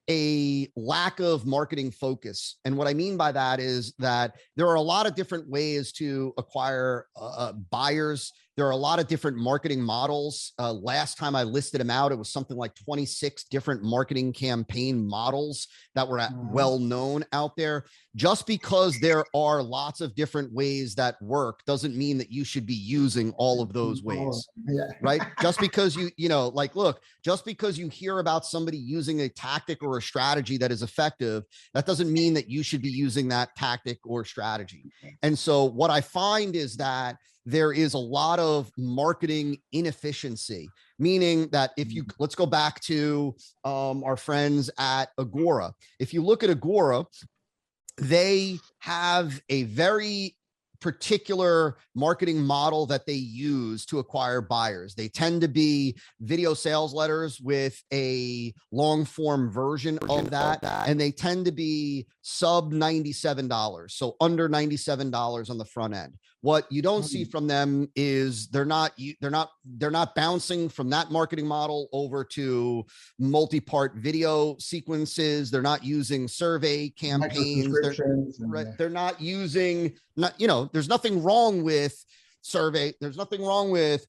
a lack of marketing focus. And what I mean by that is that there are a lot of different ways to acquire buyers. There are a lot of different marketing models. Last time I listed them out, it was something like 26 different marketing campaign models that were well known out there. Just because there are lots of different ways that work doesn't mean that you should be using all of those ways, right? Just because look, just because you hear about somebody using a tactic or a strategy that is effective, that doesn't mean that you should be using that tactic or strategy. And so what I find is that there is a lot of marketing inefficiency, meaning that let's go back to our friends at Agora. If you look at Agora, they have a very particular marketing model that they use to acquire buyers. They tend to be video sales letters with a long form version of that. And they tend to be sub $97. So under $97 on the front end. What you don't see from them is they're not bouncing from that marketing model over to multi-part video sequences. They're not using survey campaigns. They're not using, there's nothing wrong with survey. There's nothing wrong with,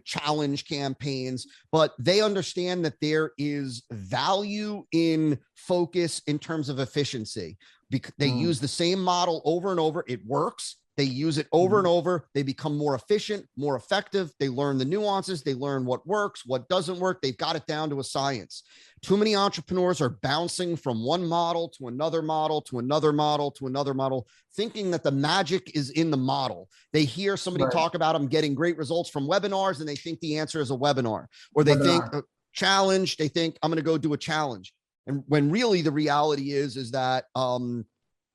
challenge campaigns, but they understand that there is value in focus in terms of efficiency. Because they use the same model over and over. It works. They use it over and over. They become more efficient, more effective. They learn the nuances. They learn what works, what doesn't work. They've got it down to a science. Too many entrepreneurs are bouncing from one model to another model, to another model, to another model, thinking that the magic is in the model. They hear somebody talk about them getting great results from webinars, and they think the answer is a webinar. Or they think challenge. They think I'm going to go do a challenge. And when really the reality is that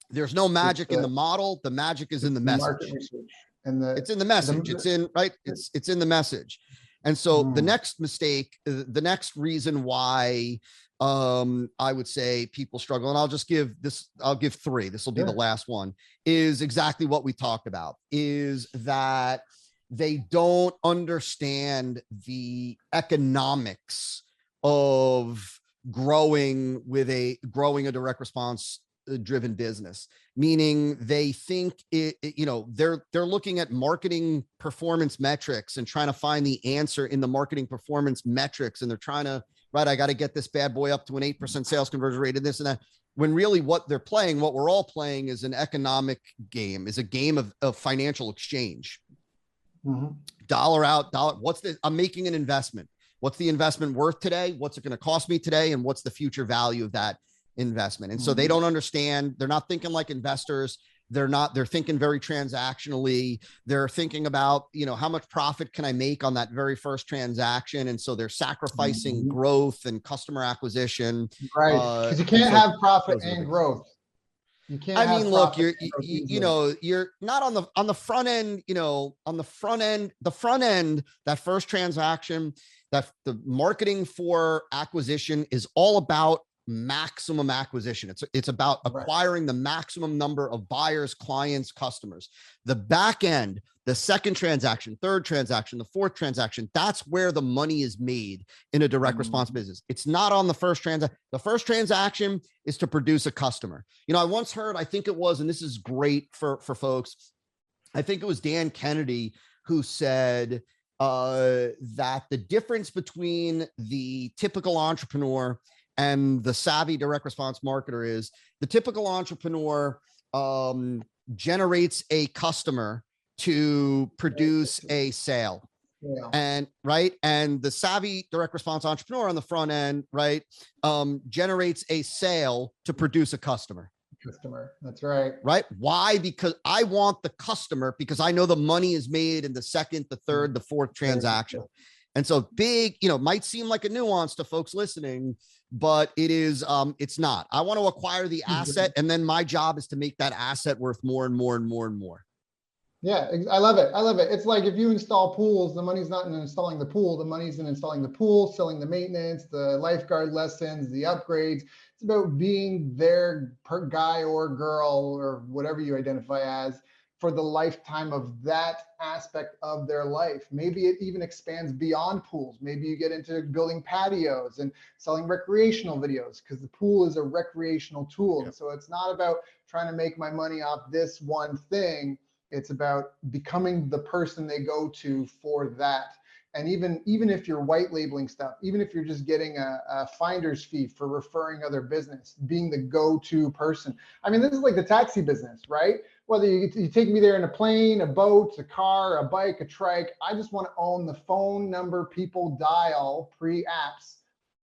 there's no magic in the model. The magic is in the message. It's in the message. It's in the message. And so the next mistake, the next reason why I would say people struggle, and I'll give three, this will be the last one, is exactly what we talked about, is that they don't understand the economics of growing a direct response driven business, meaning they think they're looking at marketing performance metrics and trying to find the answer in the marketing performance metrics. And they're trying to, I got to get this bad boy up to an 8% sales conversion rate and this and that. When really what we're all playing is an economic game, is a game of financial exchange. Dollar out, dollar. I'm making an investment. What's the investment worth today? What's it going to cost me today? And what's the future value of that investment? And so they don't understand. They're not thinking like investors. They're thinking very transactionally. They're thinking about, how much profit can I make on that very first transaction? And so they're sacrificing growth and customer acquisition. Right. Because you can't have profit and growth. You can't. I mean, look, you're not on the front end, the front end, that first transaction, that the marketing for acquisition is all about maximum acquisition. It's about acquiring the maximum number of buyers, clients, customers. The back end, the second transaction, third transaction, the fourth transaction, that's where the money is made in a direct response business. It's not on the first transaction. The first transaction is to produce a customer. I once heard, I think it was, and this is great for folks, I think it was Dan Kennedy who said that the difference between the typical entrepreneur and the savvy direct response marketer is the typical entrepreneur generates a customer to produce a sale. Yeah. And right. And the savvy direct response entrepreneur on the front end, right, generates a sale to produce a customer. That's right. Right. Why? Because I want the customer, because I know the money is made in the second, the third, the fourth transaction. And so big, might seem like a nuance to folks listening, but it is, it's not. I want to acquire the asset, and then my job is to make that asset worth more and more and more and more. Yeah, I love it. I love it. It's like if you install pools, the money's not in installing the pool. The money's in installing the pool, selling the maintenance, the lifeguard lessons, the upgrades. It's about being there per guy or girl or whatever you identify as for the lifetime of that aspect of their life. Maybe it even expands beyond pools. Maybe you get into building patios and selling recreational videos, because the pool is a recreational tool. Yep. So it's not about trying to make my money off this one thing. It's about becoming the person they go to for that. And even if you're white labeling stuff, even if you're just getting a finder's fee for referring other business, being the go-to person. I mean, this is like the taxi business, right? Whether you take me there in a plane, a boat, a car, a bike, a trike, I just want to own the phone number people dial pre-apps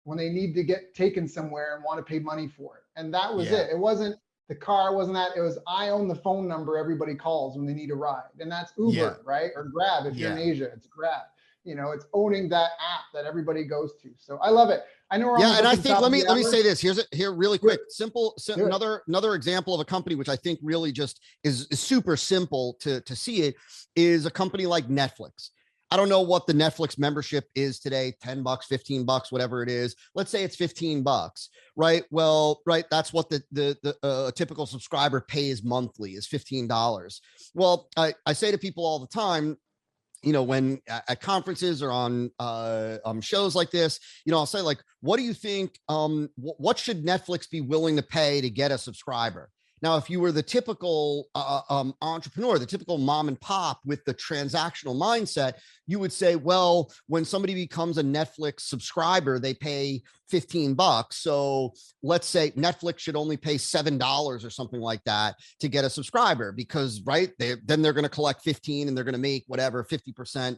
when they need to get taken somewhere and want to pay money for it. And that was it. It wasn't the car, wasn't that. It was, I own the phone number everybody calls when they need a ride. And that's Uber, right? Or Grab. If you're in Asia, it's Grab. It's owning that app that everybody goes to. So I love it. I know. And I think, let me say this. Here really quick, simple, another example of a company, which I think really just is super simple to see it, is a company like Netflix. I don't know what the Netflix membership is today, $10, $15, whatever it is. Let's say it's $15, right? Well, right. That's what the typical subscriber pays monthly, is $15. Well, I say to people all the time, when at conferences or on shows like this, I'll say, like, what do you think, what should Netflix be willing to pay to get a subscriber? Now, if you were the typical entrepreneur, the typical mom and pop with the transactional mindset, you would say, well, when somebody becomes a Netflix subscriber, they pay $15. So let's say Netflix should only pay $7 or something like that to get a subscriber, because then they're going to collect 15 and they're going to make whatever 50%,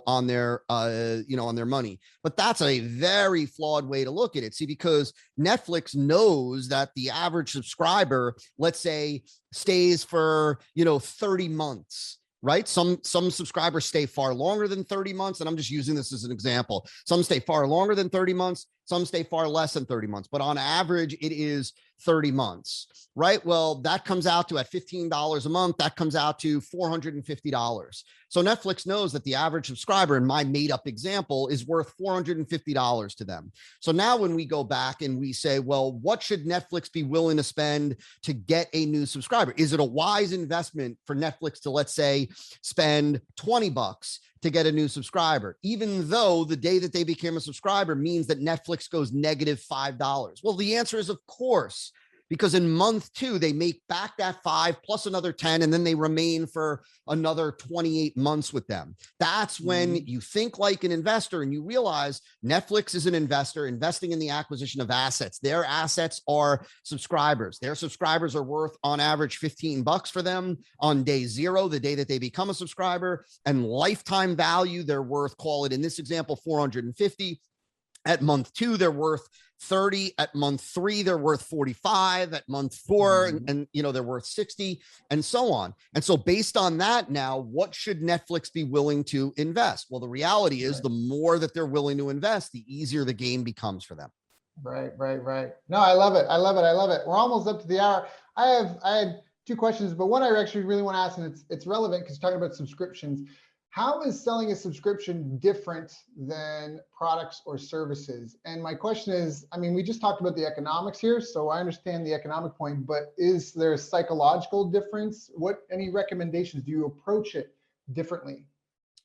on their on their money. But that's a very flawed way to look at it. See, because Netflix knows that the average subscriber, let's say, stays for 30 months. Right. Some subscribers stay far longer than 30 months. And I'm just using this as an example. Some stay far longer than 30 months. Some stay far less than 30 months. But on average, it is 30 months. Right. Well, that comes out to, at $15 a month, that comes out to $450. So Netflix knows that the average subscriber, in my made up example, is worth $450 to them. So now when we go back and we say, well, what should Netflix be willing to spend to get a new subscriber? Is it a wise investment for Netflix to, let's say, spend $20 to get a new subscriber, even though the day that they became a subscriber means that Netflix goes negative $5? Well, the answer is, of course, because in month 2, they make back that 5 plus another 10, and then they remain for another 28 months with them. That's when you think like an investor and you realize Netflix is an investor investing in the acquisition of assets. Their assets are subscribers. Their subscribers are worth on average $15 for them on day 0, the day that they become a subscriber, and lifetime value, they're worth, call it in this example, $450. At month 2, they're worth $30. At month 3, they're worth $45. At month 4, and they're worth $60, and so on. And so based on that, now what should Netflix be willing to invest? Well, the reality is, the more that they're willing to invest, the easier the game becomes for them. Right. No, I love it. We're almost up to the hour. I had 2 questions, but one I actually really want to ask, and it's relevant because talking about subscriptions. How is selling a subscription different than products or services? And my question is, I mean, we just talked about the economics here, so I understand the economic point, but is there a psychological difference? Any recommendations? Do you approach it differently?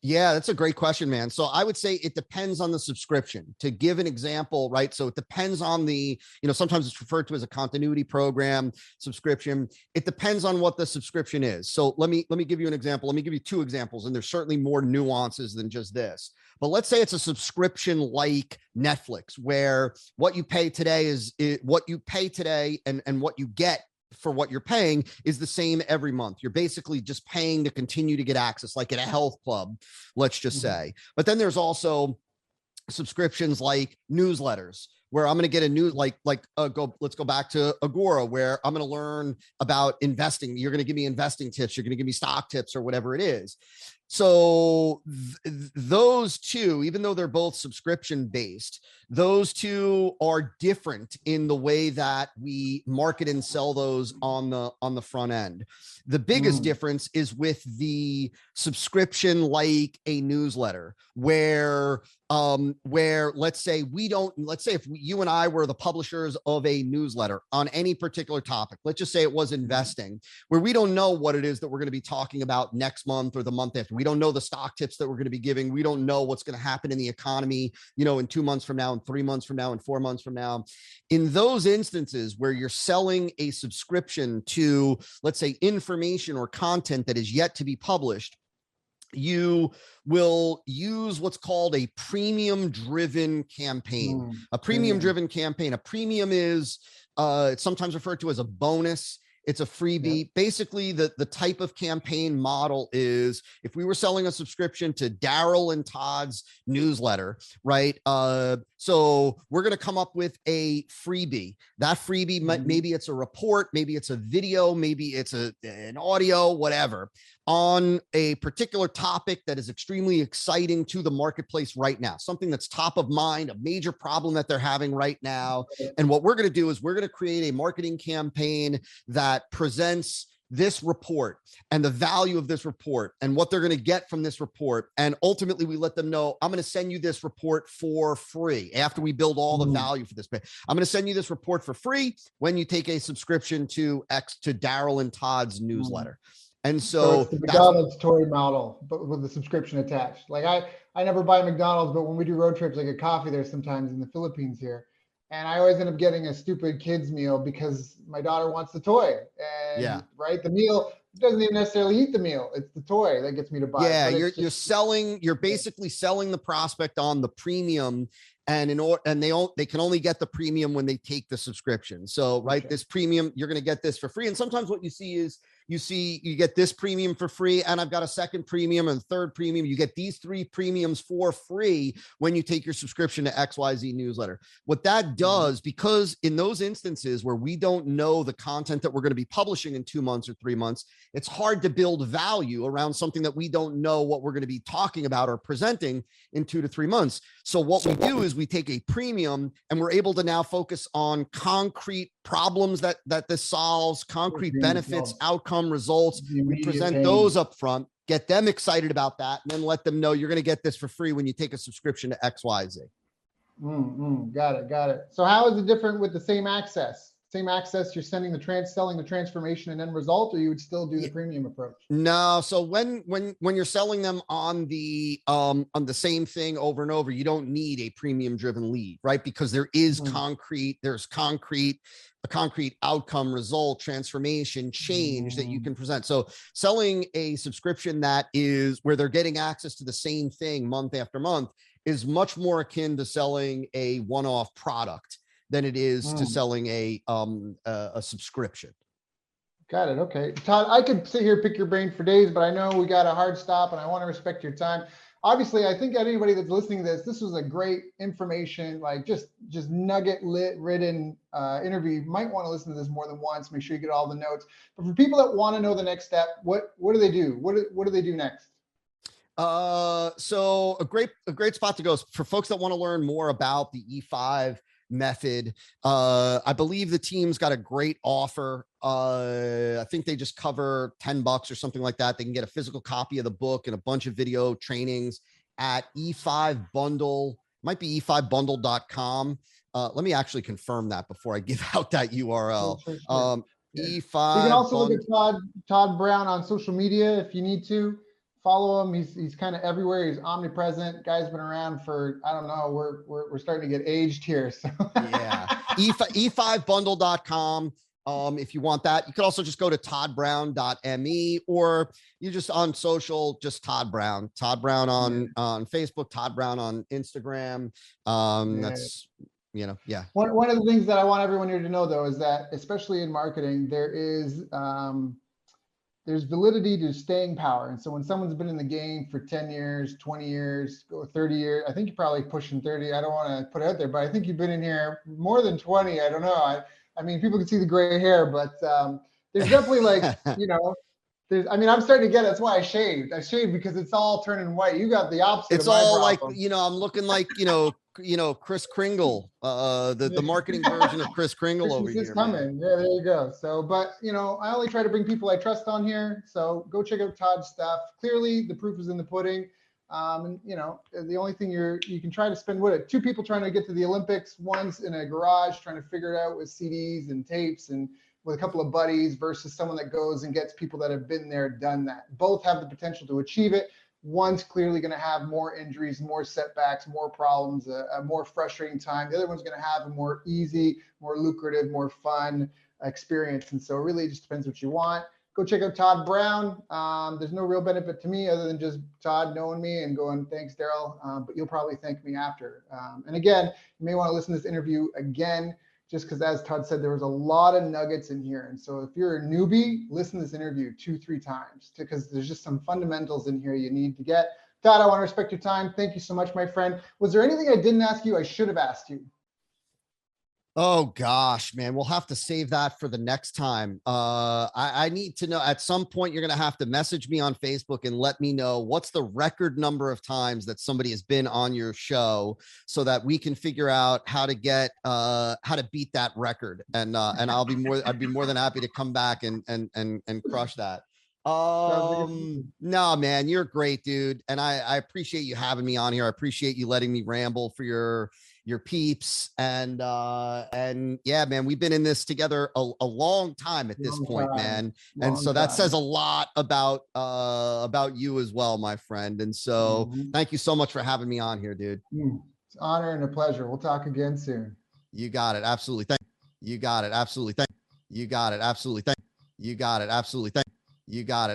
Yeah, that's a great question, man. So I would say it depends on the subscription. To give an example, right? So it depends on the, sometimes it's referred to as a continuity program subscription. It depends on what the subscription is. So let me give you an example. Let me give you two examples, and there's certainly more nuances than just this. But let's say it's a subscription like Netflix, where what you pay today is what you pay today, and what you get for what you're paying is the same every month. You're basically just paying to continue to get access, like at a health club, let's just say. But then there's also subscriptions like newsletters, where I'm going to get a new, let's go back to Agora, where I'm going to learn about investing. You're going to give me investing tips. You're going to give me stock tips or whatever it is. So those two, even though they're both subscription based, those two are different in the way that we market and sell those on the front end. The biggest difference is with the subscription like a newsletter, where let's say if you and I were the publishers of a newsletter on any particular topic, let's just say it was investing, where we don't know what it is that we're going to be talking about next month or the month after. We don't know the stock tips that we're going to be giving. We don't know what's going to happen in the economy, in 2 months from now, and 3 months from now, and 4 months from now. In those instances where you're selling a subscription to, let's say, information or content that is yet to be published, you will use what's called a premium driven campaign. A premium driven campaign. A premium is it's sometimes referred to as a bonus. It's a freebie. Yep. Basically, the type of campaign model is, if we were selling a subscription to Daryl and Todd's newsletter, right? So we're going to come up with a freebie. That freebie, maybe it's a report, maybe it's a video, maybe it's an audio, whatever, on a particular topic that is extremely exciting to the marketplace right now, something that's top of mind, a major problem that they're having right now. And what we're going to do is we're going to create a marketing campaign that presents this report and the value of this report and what they're going to get from this report. And ultimately, we let them know, I'm going to send you this report for free after we build all the value for this. I'm going to send you this report for free when you take a subscription to Daryl and Todd's newsletter. And so it's the McDonald's toy model, but with the subscription attached. Like I never buy McDonald's, but when we do road trips, I get coffee there sometimes in the Philippines here. And I always end up getting a stupid kids meal because my daughter wants the toy. And right, the meal doesn't even necessarily eat the meal. It's the toy that gets me to buy. Yeah, you're basically selling the prospect on the premium, and they can only get the premium when they take the subscription. So this premium, you're going to get this for free. And sometimes what you see is you get this premium for free, and I've got a second premium and third premium. You get these 3 premiums for free when you take your subscription to XYZ newsletter. What that does, because in those instances where we don't know the content that we're going to be publishing in 2 months or 3 months, it's hard to build value around something that we don't know what we're going to be talking about or presenting in 2 to 3 months. So what we do is we take a premium, and we're able to now focus on concrete problems that this solves, concrete benefits, outcomes, results. We present those up front, get them excited about that, and then let them know you're going to get this for free when you take a subscription to XYZ. Got it. So how is it different with the same access? Same access, you're selling the transformation and end result, or you would still do the premium approach? No. So when you're selling them on the same thing over and over, you don't need a premium driven lead, right? Because there is a concrete outcome, result, transformation, change that you can present. So selling a subscription that is where they're getting access to the same thing month after month is much more akin to selling a one-off product than it is to selling a subscription. Got it. Okay. Todd, I could sit here, pick your brain for days, but I know we got a hard stop and I want to respect your time. Obviously, I think anybody that's listening to this was a great information, like just nugget ridden interview. You might want to listen to this more than once, make sure you get all the notes. But for people that want to know the next step, what do they do? What do they do next? So a great spot to go is for folks that want to learn more about the E5 method. I believe the team's got a great offer. I think they just cover $10 or something like that. They can get a physical copy of the book and a bunch of video trainings at E5 Bundle. Might be e5bundle.com. Let me actually confirm that before I give out that URL. Sure. E5. You can also look at Todd Brown on social media if you need to. Follow him. He's kind of everywhere. He's omnipresent. Guy's been around for, I don't know, we're starting to get aged here. So Yeah. E5bundle.com. If you want that, you could also just go to toddbrown.me, or you just on social, just Todd Brown on Facebook, Todd Brown on Instagram. That's, yeah. One of the things that I want everyone here to know, though, is that especially in marketing, there's validity to staying power. And so when someone's been in the game for 10 years, 20 years, 30 years, I think you're probably pushing 30. I don't want to put it out there, but I think you've been in here more than 20. I don't know. I mean, people can see the gray hair, but there's definitely I'm starting to get it. That's why I shaved. I shaved because it's all turning white. You got the opposite. It's of my all problem. like, I'm looking like, Chris Kringle, the marketing version of Chris Kringle over Christmas is here. coming. Man. Yeah, there you go. So, but I only try to bring people I trust on here. So go check out Todd's stuff. Clearly, the proof is in the pudding. And the only thing you can try to spend two people trying to get to the Olympics. One's in a garage trying to figure it out with CDs and tapes and with a couple of buddies, versus someone that goes and gets people that have been there, done that. Both have the potential to achieve it. One's clearly going to have more injuries, more setbacks, more problems, a more frustrating time. The other one's going to have a more easy, more lucrative, more fun experience. And so it really just depends what you want. Go check out Todd Brown. There's no real benefit to me other than just Todd knowing me and going, thanks, Daryl. But you'll probably thank me after. And again, you may want to listen to this interview again, just because, as Todd said, there was a lot of nuggets in here. And so if you're a newbie, listen to this interview 2-3 times, because there's just some fundamentals in here you need to get. Todd, I want to respect your time. Thank you so much, my friend. Was there anything I didn't ask you I should have asked you? Oh gosh, man, we'll have to save that for the next time. I need to know, at some point, you're going to have to message me on Facebook and let me know what's the record number of times that somebody has been on your show, so that we can figure out how to beat that record. And I'd be more than happy to come back and crush that. No, man, you're great, dude. And I appreciate you having me on here. I appreciate you letting me ramble for your peeps. And yeah, man, we've been in this together a long time at this point, man. And so that says a lot about you as well, my friend. And so thank you so much for having me on here, dude. It's an honor and a pleasure. We'll talk again soon. You got it. Absolutely. Thank you. Got it. Absolutely. Thank you. Got it. Absolutely. Thank you. Got it. Absolutely. Thank you. Got it.